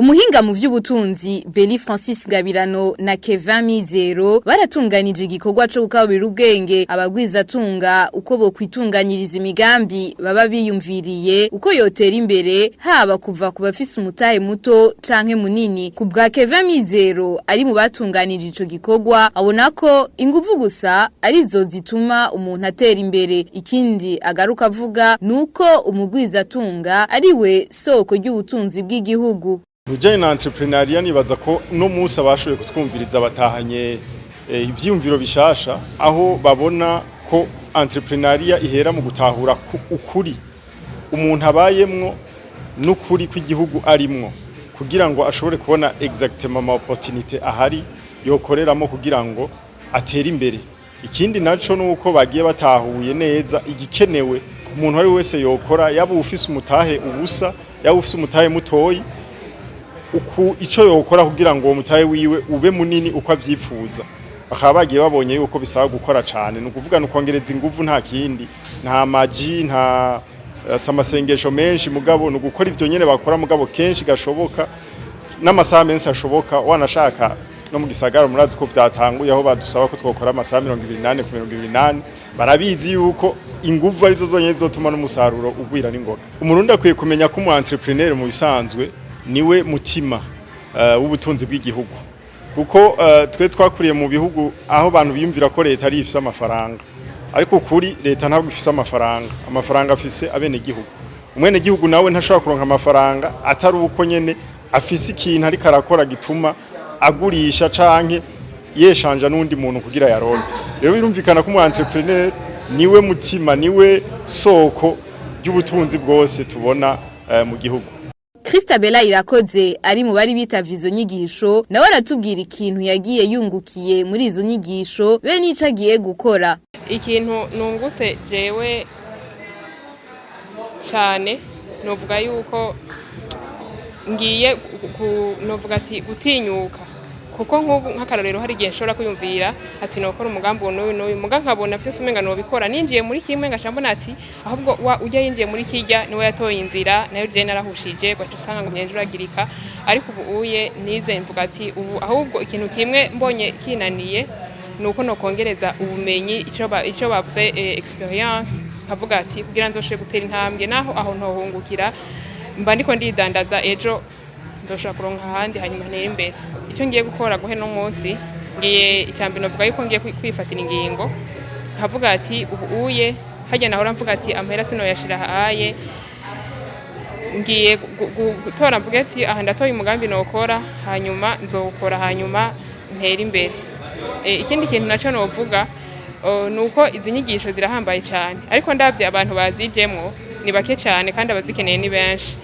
Umuhinga mu vy'ubutunzi Beli Francis Gabirano na Kevin Mizero baratunganije igikorwa cyo gukabura ubwenge abagwizatunga uko bo kwitunganyiriza imigambi baba biyumviriye uko yotera imbere haba kuva ku bafise umutahe muto canke munini. Ku bwa Kevin Mizero ari mu batunganije ico gikorwa abona ko inguvu gusa arizo zituma umuntu atera imbere. Ikindi agaruka avuga nuko umugwizatunga ariwe soko ry'ubutunzi bw'igihugu. Mujanye na entrepreneuria nibaza ko no musa bashoboye kutwumviriza batahanye ivyumviro bishasha aho babona ko entrepreneuria ihera mu gutahura ukuri umuntu abayemwo n'ukuri kw'igihugu arimwo kugira ngo ashobore kubona exactement ama opportunité ahari yokoreramo kugira ngo atere imbere. Ikindi naco nuko bagiye batahuye neza igikenewe umuntu ari wese yokora yaba ufise umutahe ubusa yaba ufise umutahe mutoyi uku ico yokora kugira ngo uwo mutahe wiwe ube munini uko avyipfuza. Bakaba bagiye babonye yuko bisaba gukora cyane no kuvuga no kongereza inguvu nta kindi nta maji nta amasengesho menshi mugabo no gukora ivyo nyene bakora mugabo kenshi gashoboka n'amasaha menshi ashoboka wanashaka no mu gisagara murazi ko byatanguye aho badusaba ko twokora amasaha 28 ku 28 barabizi yuko inguvu arizo zonyene zotuma n'umusaruro ugwira n'ingoga. Umurundi akwiye kumenya ko umu entrepreneur mu bisanzwe niwe mutima w'ubutunzi bw'igihugu kuko twe twakuriye mu bihugu aho abantu biyumvira ko leta ari ifise amafaranga ariko kuri leta ntabwo ifise amafaranga afise abene gihugu. Umwene gihugu nawe ntashobora kuronka amafaranga atari uko nyene afise ikintu ari karakora gituma agurisha canke yeshanja n'undi muntu kugira yaronke. Rero birumvikana ko umu entrepreneur niwe mutima niwe soko y'ubutunzi bwose tubona mu gihugu. Christabella Irakoze ari mu bari bitavye izo nyigisho nawe aratubwira ikintu yagiye yungukiye muri izo nyigisho be nico agiye gukora. Ikintu nunguse jewe cyane novuga yuko ngiye novuga ati gutinyuka kuko nk'akarorero hari igihe nshobora kuyumvira ati nokora umugambi n'uyu muga nkabona byose umenga no bikora ninjiye muri kimwe ngacambona ati ahubwo ujya yinjiye muri kijya niwe yatoye inzira nayo je narahushije gwatusanga ngo myenjuragirika ariko ubu uye nize mvuga ati ubu ahubwo ikintu kimwe mbonye kinaniye nuko no kongereza ubumenyi ico bavuze experience nkavuga ati kugira nzoshobore gutera intambwe naho aho ntohungukira mba ndiko ndidandaza ejo nzoshobora kuronka ahandi hanyuma ntere imbere. Icyo ngiye gukora guhe no munsi ngiye icyambere novuga yuko ngiye kwifatira ingingo nkavuga ati ubu uye hajya nahora mvuga ati amahera sino yashira haye ngiye gutora mvuga ati aha ndatoye umugambi nokora hanyuma nzokora hanyuma ntere imbere. Ikindi kintu naco novuga nuko izi nyigisho zirahambaye cyane ariko ndavye abantu bazijemwo ni bake cyane kandi abazikeneye ni benshi.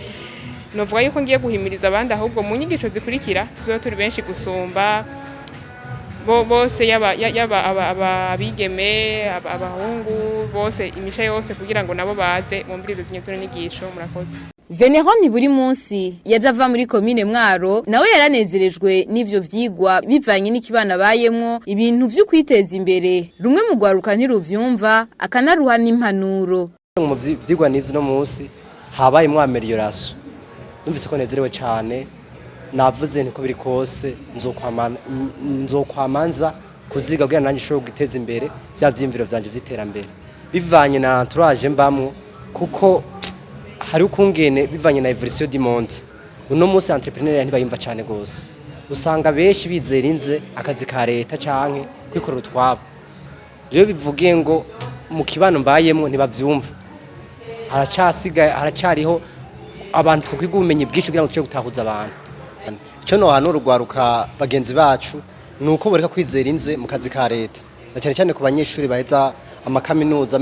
Novuga yuko ngiye guhimiriza abandi ahubwo mu nyigisho zikurikira tuzo turi benshi gusumba bose yaba abigeme abahungu bose imisha yose kugira ngo nabo baze bumvirize zinyo nyigisho. Murakoze. Veneroni buri munsi yaje ava muri komine Mwaro nawe yaranezerejwe n'ivyo vyigwa bivanye n'ikibana bayemwo ibintu vyo kwiteza imbere rumwe mu gwaruka ntiruvyumva akanaruha n'impanuro. Mu vyigwa nizo no munsi habaye mu amelioration numvise ko nezerewe cyane navuze niko biri kose nzokwamanza kuziga kugira nanjye shobora guteza imbere bya vyimviro vyanje vy'iterambere bivanye na entourage mbamwo kuko hari ukungene bivanye na evolution du monde. Uno munsi entrepreneur ntibayumva cyane gose usanga benshi bizera inze akazi ka leta canke kwikorera utwabo. Rero bivugiye ngo mu kibano mbayemwo ntibavyumva haracyariho abantu twikwiga ubumenyi bwinshi kugira ngo cyo gutahuza abantu. Cyo no hano rugwaruka bagenzi bacu nuko boreka kwizera inze mu kazi ka leta na cyane cyane ku banyeshuri baheza amakaminuza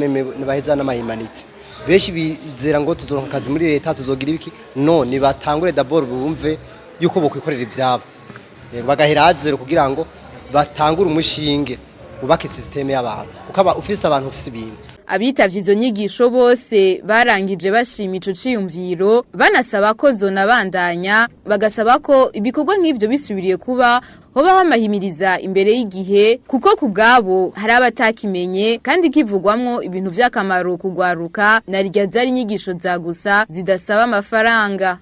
baheza n'amahimanite benshi bizera ngo tuzoronka akazi muri leta tuzogira ibiki no ni batangure d'abord bumve yuko bokwikorera ivyabo bagahera azero kugira ngo batangure umushinge ubake systeme y'abantu kuko ufise abantu ufise ibintu. Abitavye izo nyigisho bose barangije bashima ico ciyumviro banasaba ko zona bandanya bagasaba ko ibikorwa nk'ivyo bisubiriye kuba hoba hamahimiriza imbere y'igihe kuko kubgabo hari abatakimenye kandi kivugwamwo ibintu vy'akamaro kugwaruka na rya zari nyigisho za gusa zidasaba amafaranga.